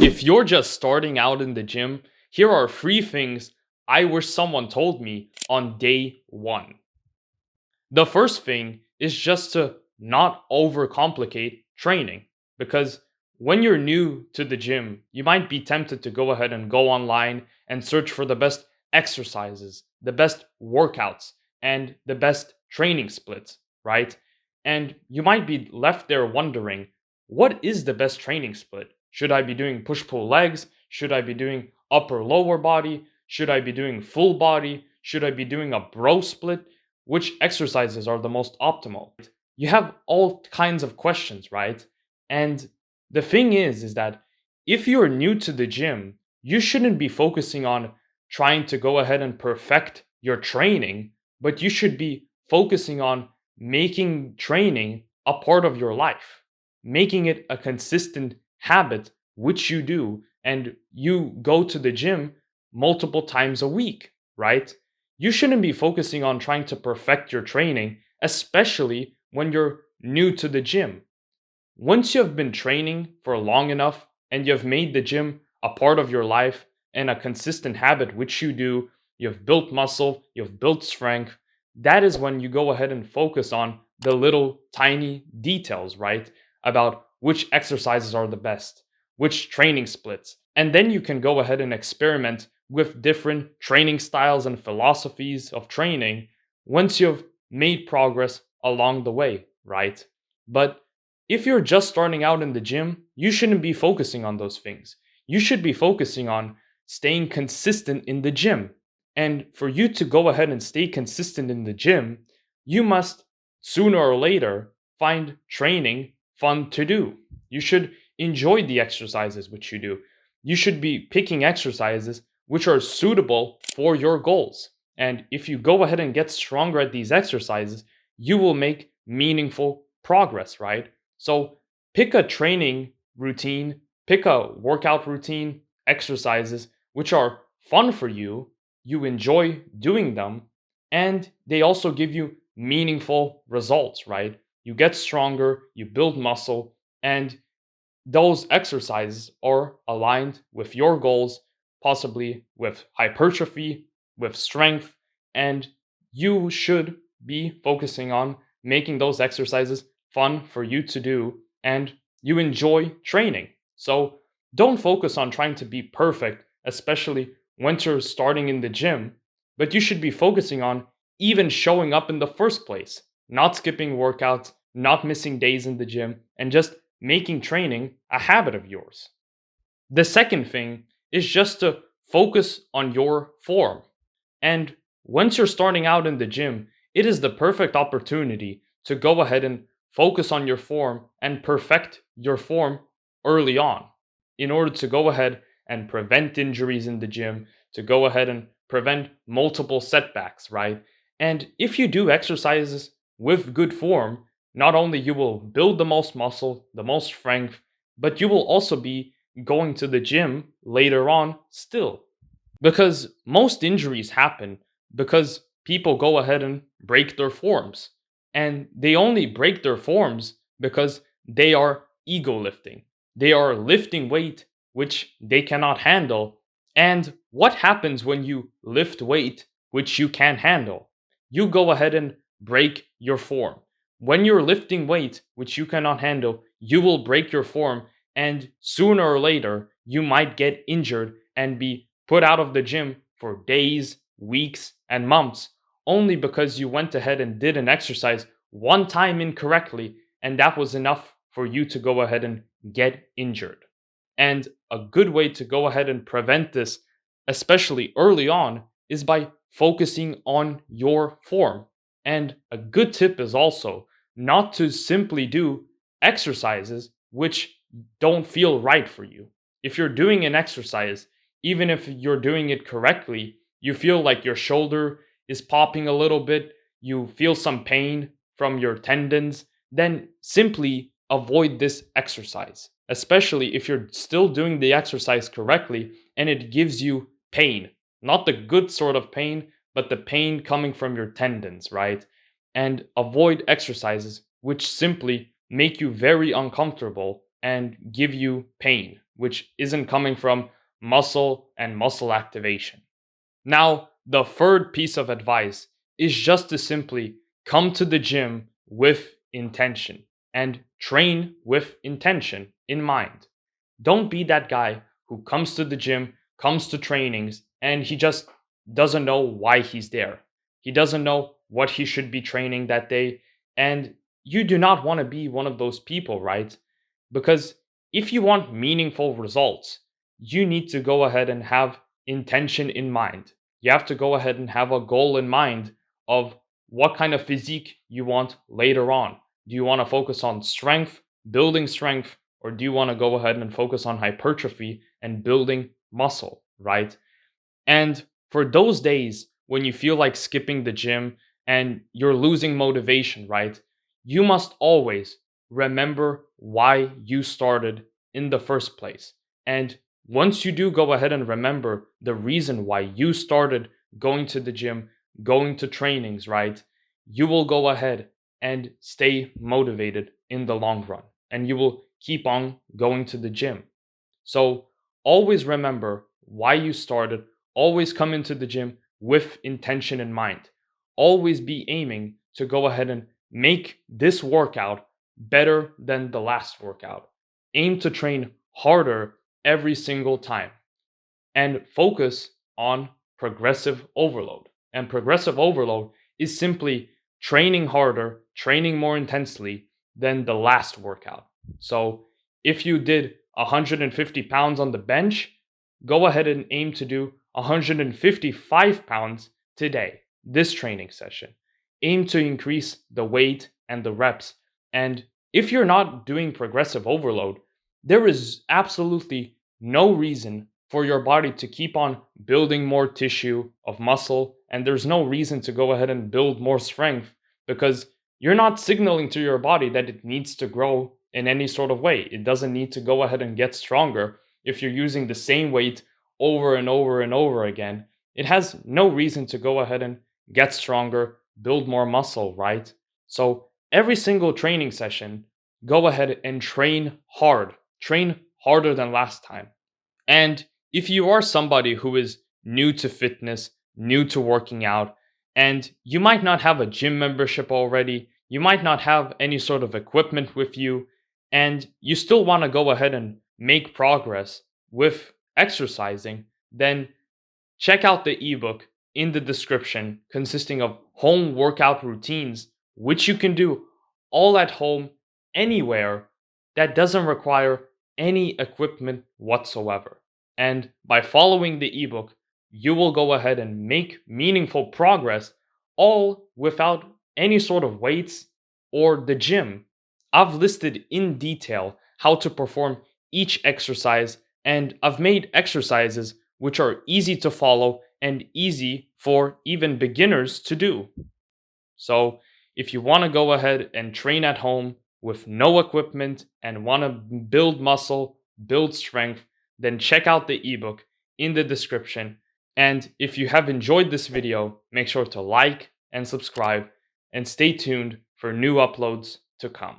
If you're just starting out in the gym, here are three things I wish someone told me on day one. The first thing is just to not overcomplicate training because when you're new to the gym, you might be tempted to go ahead and go online and search for the best exercises, the best workouts, and the best training splits, right? And you might be left there wondering, what is the best training split? Should I be doing push pull legs? Should I be doing upper lower body? Should I be doing full body? Should I be doing a bro split? Which exercises are the most optimal? You have all kinds of questions, right? And the thing is that if you're new to the gym, you shouldn't be focusing on trying to go ahead and perfect your training, but you should be focusing on making training a part of your life, making it a consistent habit, which you do, and you go to the gym multiple times a week, right? You shouldn't be focusing on trying to perfect your training, especially when you're new to the gym. Once you have been training for long enough and you have made the gym a part of your life and a consistent habit, which you do, you've built muscle, you've built strength, that is when you go ahead and focus on the little tiny details, right? About which exercises are the best, which training splits. And then you can go ahead and experiment with different training styles and philosophies of training once you've made progress along the way, right? But if you're just starting out in the gym, you shouldn't be focusing on those things. You should be focusing on staying consistent in the gym. And for you to go ahead and stay consistent in the gym, you must sooner or later find training fun to do. You should enjoy the exercises which you do. You should be picking exercises which are suitable for your goals. And if you go ahead and get stronger at these exercises, you will make meaningful progress, right? So pick a training routine, pick a workout routine, exercises which are fun for you, you enjoy doing them, and they also give you meaningful results, right? You get stronger, you build muscle, and those exercises are aligned with your goals, possibly with hypertrophy, with strength, and you should be focusing on making those exercises fun for you to do and you enjoy training. So don't focus on trying to be perfect, especially when you're starting in the gym, but you should be focusing on even showing up in the first place, not skipping workouts, not missing days in the gym, and just making training a habit of yours. The second thing is just to focus on your form. And once you're starting out in the gym, it is the perfect opportunity to go ahead and focus on your form and perfect your form early on in order to go ahead and prevent injuries in the gym, to go ahead and prevent multiple setbacks, right? And if you do exercises with good form, not only you will build the most muscle, the most strength, but you will also be going to the gym later on still. Because most injuries happen because people go ahead and break their forms. And they only break their forms because they are ego lifting. They are lifting weight which they cannot handle. And what happens when you lift weight which you can't handle? You go ahead and break your form. When you're lifting weight which you cannot handle, you will break your form, and sooner or later, you might get injured and be put out of the gym for days, weeks, and months only because you went ahead and did an exercise one time incorrectly, and that was enough for you to go ahead and get injured. And a good way to go ahead and prevent this, especially early on, is by focusing on your form. And a good tip is also not to simply do exercises which don't feel right for you. If you're doing an exercise, even if you're doing it correctly, you feel like your shoulder is popping a little bit, you feel some pain from your tendons, then simply avoid this exercise, especially if you're still doing the exercise correctly and it gives you pain. Not the good sort of pain, but the pain coming from your tendons, right? And avoid exercises which simply make you very uncomfortable and give you pain. which isn't coming from muscle and muscle activation. Now, the third piece of advice is just to simply come to the gym with intention and train with intention in mind. Don't be that guy who comes to the gym, comes to trainings, and he just doesn't know why he's there. He doesn't know what he should be training that day. And you do not want to be one of those people, right? Because if you want meaningful results, you need to go ahead and have intention in mind. You have to go ahead and have a goal in mind of what kind of physique you want later on. Do you want to focus on strength, building strength, or do you want to go ahead and focus on hypertrophy and building muscle, right? And for those days when you feel like skipping the gym and you're losing motivation, right? You must always remember why you started in the first place. And once you do go ahead and remember the reason why you started going to the gym, going to trainings, right? You will go ahead and stay motivated in the long run. And you will keep on going to the gym. So always remember why you started. Always come into the gym with intention in mind. Always be aiming to go ahead and make this workout better than the last workout. Aim to train harder every single time and focus on progressive overload. And progressive overload is simply training harder, training more intensely than the last workout. So if you did 150 pounds on the bench, go ahead and aim to do 155 pounds today, this training session. Aim to increase the weight and the reps. And if you're not doing progressive overload, there is absolutely no reason for your body to keep on building more tissue of muscle, and there's no reason to go ahead and build more strength because you're not signaling to your body that it needs to grow in any sort of way. It doesn't need to go ahead and get stronger if you're using the same weight over and over and over again. It has no reason to go ahead and get stronger, build more muscle, right? So every single training session, go ahead and train hard. Train harder than last time. And if you are somebody who is new to fitness, new to working out, and you might not have a gym membership already, you might not have any sort of equipment with you, and you still want to go ahead and make progress with exercising, then check out the ebook in the description consisting of home workout routines, which you can do all at home, anywhere, that doesn't require any equipment whatsoever. And by following the ebook, you will go ahead and make meaningful progress all without any sort of weights or the gym. I've listed in detail how to perform each exercise, and I've made exercises which are easy to follow and easy for even beginners to do. So, if you want to go ahead and train at home with no equipment and want to build muscle, build strength, then check out the ebook in the description. And if you have enjoyed this video, make sure to like and subscribe and stay tuned for new uploads to come.